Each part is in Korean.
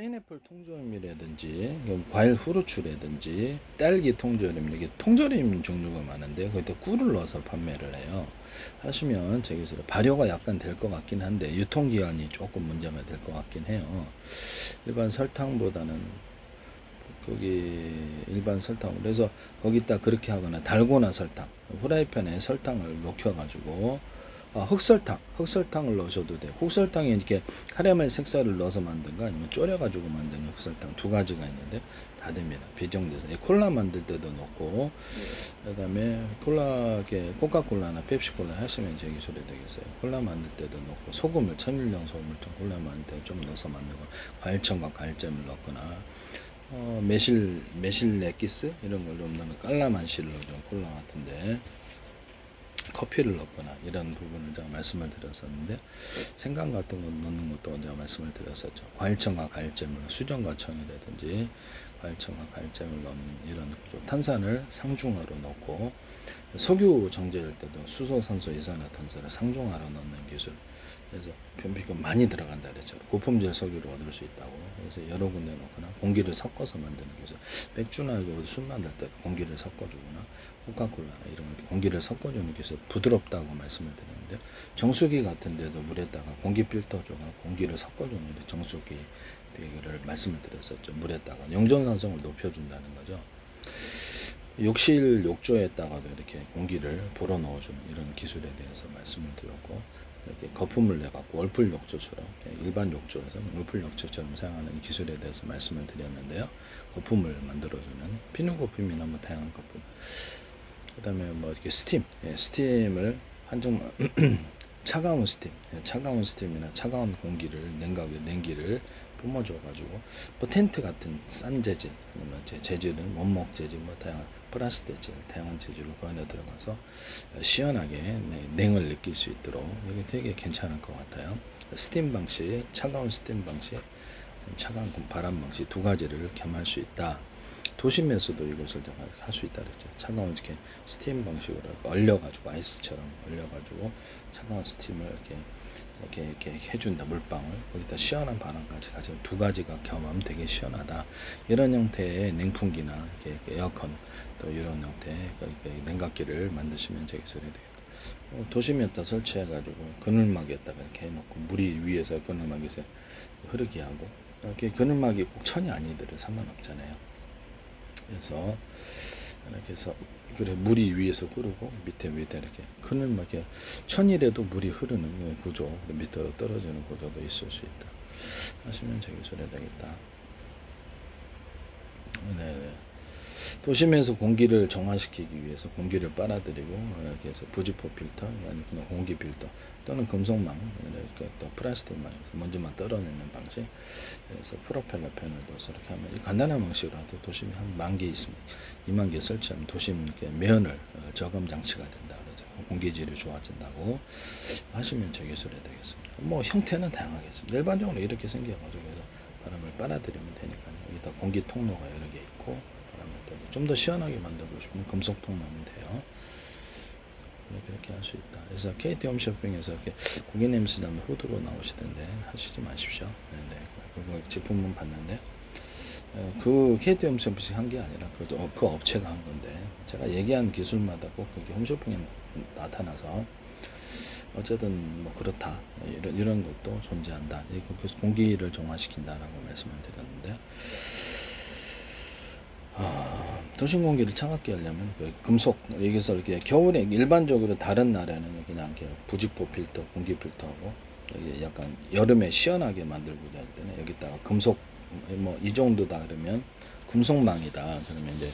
파인애플 통조림이라든지 과일 후르츠라든지 딸기 통조림, 이게 통조림 종류가 많은데 거기다 꿀을 넣어서 판매를 해요. 하시면 저기서 발효가 약간 될 것 같긴 한데 유통기한이 조금 문제가 될 것 같긴 해요. 일반 설탕보다는 거기 일반 설탕, 그래서 거기다 그렇게 하거나 달고나 설탕, 후라이팬에 설탕을 녹여가지고 흑설탕을 넣으셔도 돼요. 흑설탕에 이렇게 카라멜 색깔을 넣어서 만든 거 아니면 졸여가지고 만든 흑설탕 두 가지가 있는데 다 됩니다. 배정돼서 콜라 만들 때도 넣고, 그다음에 코카콜라나 펩시콜라 하시면 제 기술이 되겠어요. 콜라 만들 때도 넣고, 천일염 소금을 좀 콜라 만들 때 좀 넣어서 만들고, 과일청과 과일잼을 넣거나, 매실 렉기스 이런 걸 좀 넣으면 깔라만시를 넣어준 콜라 같은데, 커피를 넣거나 이런 부분을 제가 말씀을 드렸었는데, 생강 같은 거 넣는 것도 제가 말씀을 드렸었죠. 과일청과 과일잼을, 수정과 청이라든지 과일청과 과일잼을 넣는 이런 탄산을 상중하로 넣고, 석유 정제할 때도 수소산소 이산화탄소를 상중하로 넣는 기술. 그래서 변비금 많이 들어간다 그랬죠. 고품질 석유를 얻을 수 있다고. 그래서 여러 군데 넣거나 공기를 섞어서 만드는 기술. 맥주나 이거 술 만들 때 공기를 섞어주거나, 코카콜라나 이런 걸 공기를 섞어주는 기술. 부드럽다고 말씀을 드렸는데, 정수기 같은 데도 물에다가 공기 필터조가 공기를 섞어주는 정수기를 말씀을 드렸었죠. 물에다가 영전산성을 높여준다는 거죠. 욕실 욕조에다가도 이렇게 공기를 불어 넣어주는 이런 기술에 대해서 말씀을 드렸고, 이렇게 거품을 내갖고 월풀 욕조처럼, 일반 욕조에서 월풀 욕조처럼 사용하는 기술에 대해서 말씀을 드렸는데요. 거품을 만들어주는 비누 거품이나 뭐 다양한 거품. 그다음에 뭐 이렇게 스팀을 한정 차가운 스팀이나 차가운 공기를 냉기를 뿜어줘가지고, 뭐 텐트 같은 싼 재질, 아니면 재질은 원목 재질, 뭐 다양한 플라스틱 재질, 다양한 재질로 그 안에 들어가서 시원하게 냉을 느낄 수 있도록 이게 되게 괜찮을 것 같아요. 스팀 방식, 차가운 스팀 방식, 차가운 바람 방식 두 가지를 겸할 수 있다. 도심에서도 이것을 할 수 있다 그랬죠. 차가운 이렇게 스팀 방식으로 얼려가지고 아이스처럼 얼려가지고 차가운 스팀을 이렇게 해준다. 물방울 거기다 시원한 바람까지 가지고 두 가지가 겸하면 되게 시원하다. 이런 형태의 냉풍기나 이렇게 에어컨 또 이런 형태의 냉각기를 만드시면 되게 소리 되겠다. 도심에다 설치해가지고 그늘막에다가 이렇게 해놓고 물이 위에서 그늘막에서 흐르게 하고, 이렇게 그늘막이 꼭 천이 아니더라도 상관없잖아요. 그래서 이렇게 해서 그래 물이 위에서 흐르고 밑에 이렇게 그늘막에 천이라도 물이 흐르는 구조, 밑으로 떨어지는 구조도 있을 수 있다 하시면 되게 소리 되겠다. 네. 도심에서 공기를 정화시키기 위해서 공기를 빨아들이고, 여기에서 부직포 필터, 아니면 공기 필터 또는 금속망, 이렇게 또 플라스틱망에서 먼지만 떨어내는 방식. 그래서 프로펠러 팬을 넣어서 이렇게 하면 간단한 방식으로 하도 도심이 한 10,000개 있습니다. 20,000개 설치하면 도심 면을 저감 장치가 된다 그러죠. 공기질이 좋아진다고 하시면 저 기술이 되겠습니다. 뭐 형태는 다양하겠습니다. 일반적으로 이렇게 생겨가지고 바람을 빨아들이면 되니까요. 여기다 공기 통로가 여러 개 있고, 좀 더 시원하게 만들고 싶으면 금속 통로면 돼요. 그렇게 할 수 있다. 그래서 KT 홈쇼핑에서 이렇게 고기 냄새 나는 후드로 나오시던데 하시지 마십시오. 네네. 그거 제품은 봤는데, 그 KT 홈쇼핑이 한 게 아니라 그 업체가 한 건데, 제가 얘기한 기술마다 꼭 그게 홈쇼핑에 나타나서 어쨌든 뭐 그렇다, 이런 것도 존재한다. 공기를 정화시킨다라고 말씀을 드렸는데, 도심 공기를 차갑게 하려면 금속, 여기서 이렇게 겨울에 일반적으로 다른 나라는 그냥 이렇게 부직포 필터, 공기 필터하고, 여기 약간 여름에 시원하게 만들고자 할 때는 여기다가 금속, 뭐 이 정도다 그러면 금속망이다 그러면 이제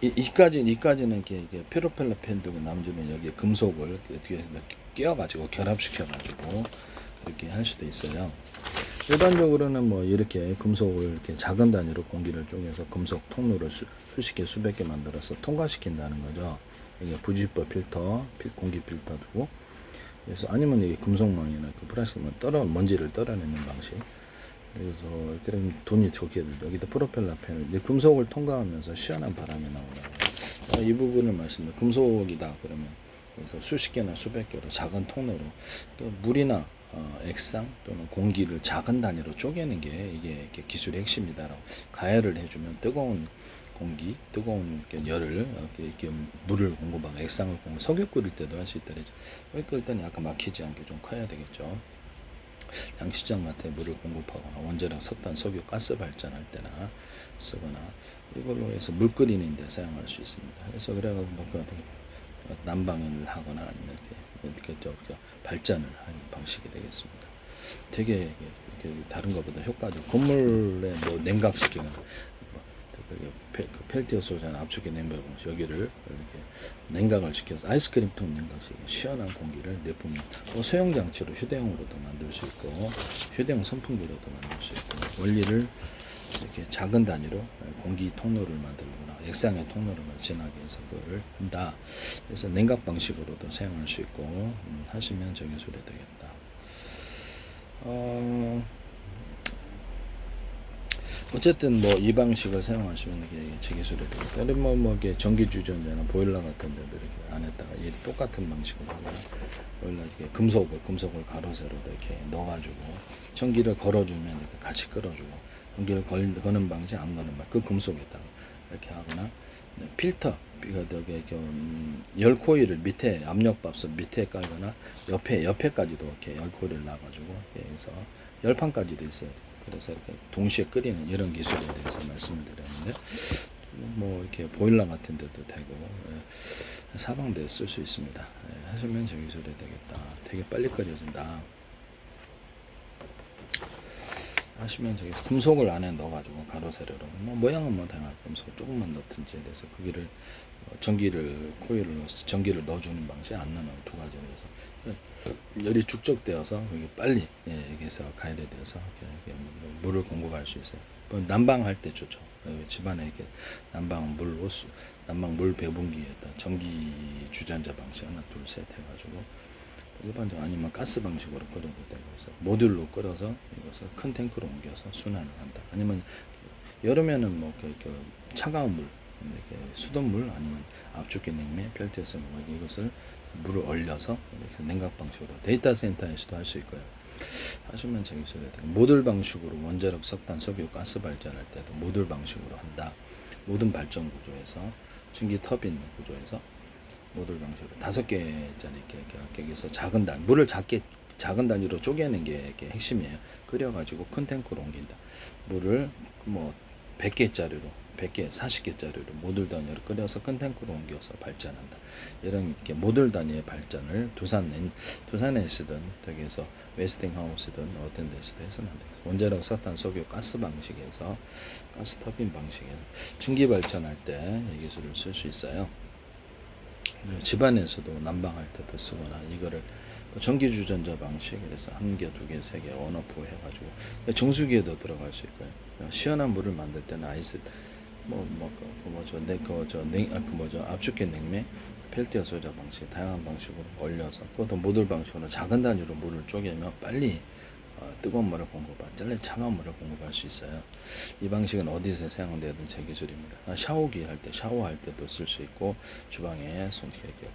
이까지는 이게 페로펠러 팬두고 남주는 여기 금속을 뒤에 끼워가지고 결합시켜가지고 그렇게 할 수도 있어요. 일반적으로는 뭐 이렇게 금속을 이렇게 작은 단위로 공기를 쪼개서 금속 통로를 수십 개, 수백 개 만들어서 통과시킨다는 거죠. 이게 부직포 필터, 공기 필터 두고, 그래서 아니면 이게 금속망이나 그 플라스틱만 먼지를 떨어내는 방식. 그래서 이렇게 돈이 적게 들죠. 여기다 프로펠러 팬을 이제 금속을 통과하면서 시원한 바람이 나오더라고요. 이 부분을 금속이다 그러면 그래서 수십 개나 수백 개로 작은 통로로 물이나 액상 또는 공기를 작은 단위로 쪼개는 게 이게 이렇게 기술의 핵심이다라고 가열을 해주면 뜨거운 공기, 뜨거운 열을 이렇게 물을 공급하고 액상을 공급, 석유 끓일 때도 할 수 있다 그러죠. 석유 끓일 때는 약간 막히지 않게 좀 커야 되겠죠. 양시장 같은 물을 공급하거나 원자력, 석탄, 석유, 가스 발전할 때나 쓰거나 이걸로 해서 물 끓이는 데 사용할 수 있습니다. 그래서 그래가지고 뭐 난방을 하거나 아니면 이렇게 발전을 하는 방식이 되겠습니다. 되게 이렇게 다른 것보다 효과적. 건물에 뭐 냉각시키는 펠티어 소자나 압축기 냉각 방식 여기를 이렇게 냉각을 시켜서 아이스크림통 냉각시켜 시원한 공기를 내뿜는 소형 장치로 휴대용으로도 만들 수 있고 휴대용 선풍기로도 만들 수 있고 원리를 이렇게 작은 단위로 공기 통로를 만들거나 액상의 통로를 진하게 해서 그거를 한다. 그래서 냉각 방식으로도 사용할 수 있고 하시면 저 기술이 되겠다. 어쨌든 뭐 이 방식을 사용하시면 이게 제 기술이 되겠다. 뭐 이게 전기 주전자나 보일러 같은 데도 이렇게 안에다가 똑같은 방식으로 보일러 이렇게 금속을 가로 세로 이렇게 넣어가지고 전기를 걸어주면 이렇게 같이 끌어주고 전기를 거는 방식 안 거는 그 금속에다가 이렇게 하거나 필터 열 코일을 밑에 압력밥솥 밑에 깔거나 옆에까지도 이렇게 열 코일을 놔가지고 그래서 열판까지도 있어요. 그래서 이렇게 동시에 끓이는 이런 기술에 대해서 말씀을 드렸는데 뭐 이렇게 보일러 같은 데도 되고 사방대에 쓸 수 있습니다. 하시면 저 기술이 되겠다. 되게 빨리 끓여진다. 하시면 저기 금속을 안에 넣어가지고 가로 세로로 뭐 모양은 뭐 다양한 금속 조금만 넣든지 그래서 거기를 전기를 코일을 넣어서 전기를 넣어주는 방식 안 넣는 두 가지로 해서 열이 축적되어서 거기 빨리 여기서 가열이 되어서 이렇게 물을 공급할 수 있어요. 난방할 때 좋죠. 집안에 이렇게 난방 물 배분기에다 전기 주전자 방식 하나 둘 셋 해가지고 일반적 아니면 가스 방식으로 끓여도 되고 그래서 모듈로 끓여서 이것을 큰 탱크로 옮겨서 순환을 한다. 아니면 여름에는 뭐 차가운 물, 수돗물 아니면 압축기 냉매, 펠티어스 이것을 물을 얼려서 이렇게 냉각 방식으로 데이터 센터에서도 할 수 있고요. 하시면 제 기술이 되고 모듈 방식으로 원자력, 석탄, 석유, 가스 발전할 때도 모듈 방식으로 한다. 모든 발전 구조에서 전기 터빈 구조에서 모듈 방식으로 5개짜리 이렇게 여기서 물을 작은 단위로 쪼개는 게 핵심이에요. 끓여가지고 큰 탱크로 옮긴다. 물을 뭐 100개짜리로 40개짜리로 모듈 단위로 끓여서 큰 탱크로 옮겨서 발전한다. 이런 이렇게 모듈 단위의 발전을 두산에 쓰든 여기서 웨스팅하우스든 어떤 데서도 해서는 안 되겠어. 원자력, 석탄, 석유, 가스 방식에서 가스 터빈 방식에서 전기 발전할 때 이 기술을 쓸 수 있어요. 집안에서도 난방할 때도 쓰거나 이거를 전기 주전자 방식 그래서 1개, 2개, 3개 온오프 해가지고 정수기에도 들어갈 수 있고요. 시원한 물을 만들 때는 아이스 압축기 냉매, 펠티어 소자 방식 다양한 방식으로 올려서 그것도 모듈 방식으로 작은 단위로 물을 쪼개면 빨리 뜨거운 물을 짧게 차가운 물을 공급할 수 있어요. 이 방식은 어디서 사용되든 제 기술입니다. 샤워기 할 때 샤워할 때도 쓸 수 있고 주방에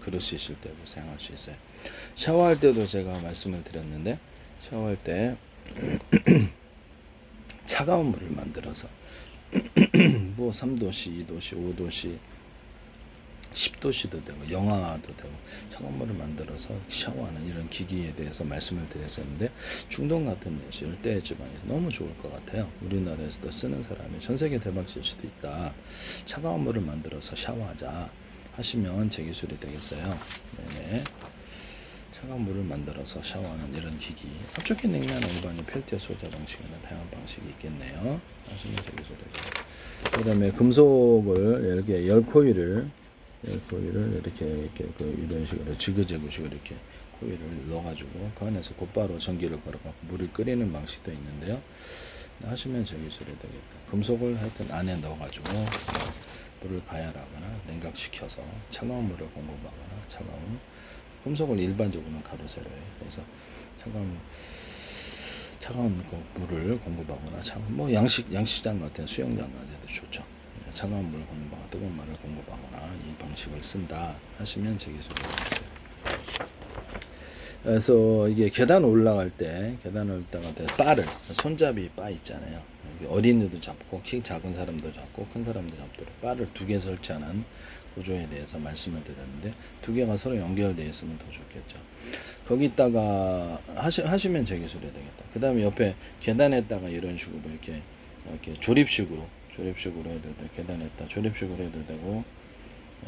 그릇 씻을 때도 사용할 수 있어요. 샤워할 때도 제가 말씀을 드렸는데 샤워할 때 차가운 물을 만들어서 뭐 3도씨, 2도씨, 5도씨 10도씨도 되고 영하도 되고 차가운 물을 만들어서 샤워하는 이런 기기에 대해서 말씀을 드렸었는데 중동 같은 데서 열대 지방에서 너무 좋을 것 같아요. 우리나라에서도 쓰는 사람이 전 세계 대박칠 수도 있다. 차가운 물을 만들어서 샤워하자 하시면 제 기술이 되겠어요. 네네. 차가운 물을 만들어서 샤워하는 이런 기기 압축기 냉면 일반인 펠티어 소자 방식이나 다양한 방식이 있겠네요. 하시면 제 기술이 되겠어요. 그 다음에 금속을 이렇게 열 코일을 이렇게 이런 식으로 지그재그식으로 이렇게 코일을 넣어가지고 그 안에서 곧바로 전기를 걸어갖고 물을 끓이는 방식도 있는데요. 하시면 저 기술이 되겠다. 금속을 하여튼 안에 넣어가지고 물을 가열하거나 냉각시켜서 차가운 물을 공급하거나 금속을 일반적으로는 가로 세로에 그래서 차가운 물을 공급하거나 뭐 양식장 같은 수영장 같은 데도 좋죠. 차가운 물을 공급하거나 뜨거운 물을 공급하거나 이 방식을 쓴다 하시면 제 기술이 되겠어요. 그래서 이게 계단 올라갈 때 바를 손잡이 바 있잖아요. 어린이도 잡고 키 작은 사람도 잡고 큰 사람도 잡도록 바를 2개 설치하는 구조에 대해서 말씀을 드렸는데 2개가 서로 연결되어 있으면 더 좋겠죠. 거기다가 하시면 제 기술이 되겠다. 그 다음에 옆에 계단에다가 이런 식으로 이렇게 조립식으로 해도 돼. 계단에다 조립식으로 해도 되고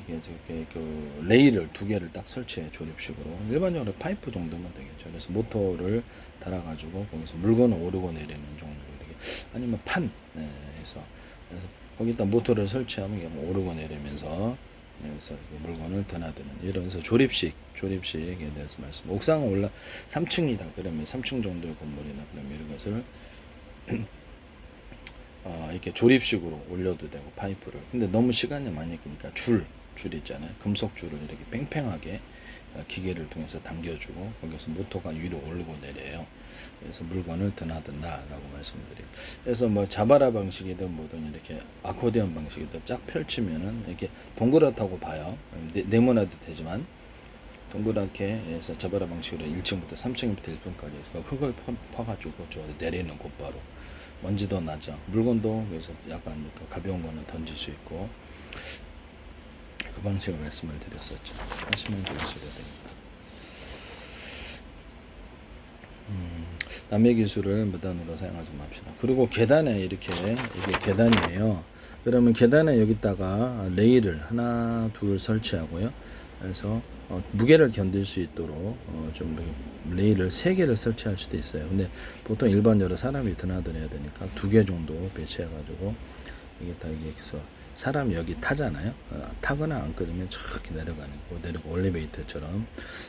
이렇게 그 레일을 2개를 딱 설치해 조립식으로. 일반적으로 파이프 정도면 되겠죠. 그래서 모터를 달아가지고 거기서 물건을 오르고 내리는 종류로 이렇게, 아니면 판에서 그래서 거기다 모터를 설치하면 그냥 오르고 내리면서 그래서 물건을 드나드는 이러면서 조립식에 대해서 말씀. 옥상은 3층이다 그러면 3층 정도의 건물이나 그러면 이런 것을 이렇게 조립식으로 올려도 되고 파이프를. 근데 너무 시간이 많이 걸리니까 줄 있잖아요. 금속 줄을 이렇게 팽팽하게 기계를 통해서 당겨주고 거기서 모터가 위로 오르고 내려요. 그래서 물건을 드나든다라고 말씀드려요. 그래서 뭐 자바라 방식이든 뭐든 이렇게 아코디언 방식이든 쫙 펼치면은 이렇게 동그랗다고 봐요. 네모나도 되지만 동그랗게 해서 자바라 방식으로 1층부터 3층부터 1층까지 해서 흙을 퍼가지고 저 내리는 곧바로 먼지도 나죠. 물건도 그래서 약간 가벼운 거는 던질 수 있고 그 방식을 말씀을 드렸었죠. 하시면 되시게 됩니다. 남의 기술을 무단으로 사용하지 맙시다. 그리고 계단에 이게 계단이에요. 그러면 계단에 여기다가 레일을 하나 둘 설치하고요. 그래서 무게를 견딜 수 있도록 좀 레일을 3개를 설치할 수도 있어요. 근데 보통 일반적으로 사람이 드나들어야 되니까 2개 정도 배치해가지고 이게 다 여기서 사람이 여기 타잖아요. 타거나 안 끄면 저렇게 내려가는 거, 내리고 엘리베이터처럼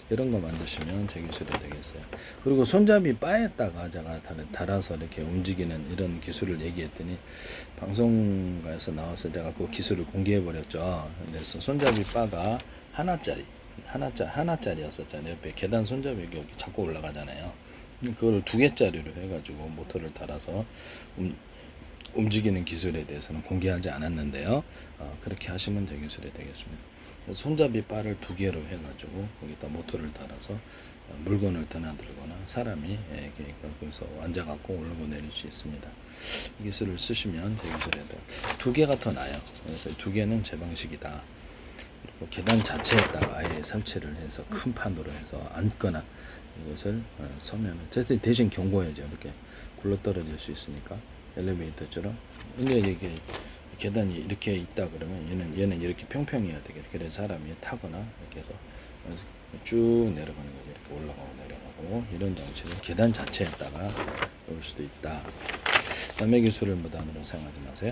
이런 거 만드시면 제 기술이 되겠어요. 그리고 손잡이 바에다가 제가 달아서 이렇게 움직이는 이런 기술을 얘기했더니 방송가에서 나와서 제가 그 기술을 공개해 버렸죠. 그래서 손잡이 바가 하나짜리였었잖아요. 옆에 계단 손잡이 여기 자꾸 올라가잖아요. 그걸 2개짜리로 해가지고 모터를 달아서 움직이는 기술에 대해서는 공개하지 않았는데요. 그렇게 하시면 제 기술이 되겠습니다. 손잡이 바를 2개로 해가지고 거기다 모터를 달아서 물건을 드나들거나 사람이 거기서 앉아갖고 오르고 내릴 수 있습니다. 이 기술을 쓰시면 제 기술에 돼요. 2개가 더 나아요. 그래서 2개는 제 방식이다. 그리고 계단 자체에다가 아예 설치를 해서 큰 판으로 해서 앉거나 이것을 서면은 대신 경고해야죠. 이렇게 굴러떨어질 수 있으니까. 엘리베이터처럼. 근데 이게 계단이 이렇게 있다 그러면 얘는 이렇게 평평해야 되겠죠. 그래서 사람이 타거나 이렇게 해서 쭉 내려가는 거죠. 이렇게 올라가고 내려가고 이런 장치를 계단 자체에다가 놓을 수도 있다. 남의 기술을 무단으로 사용하지 마세요.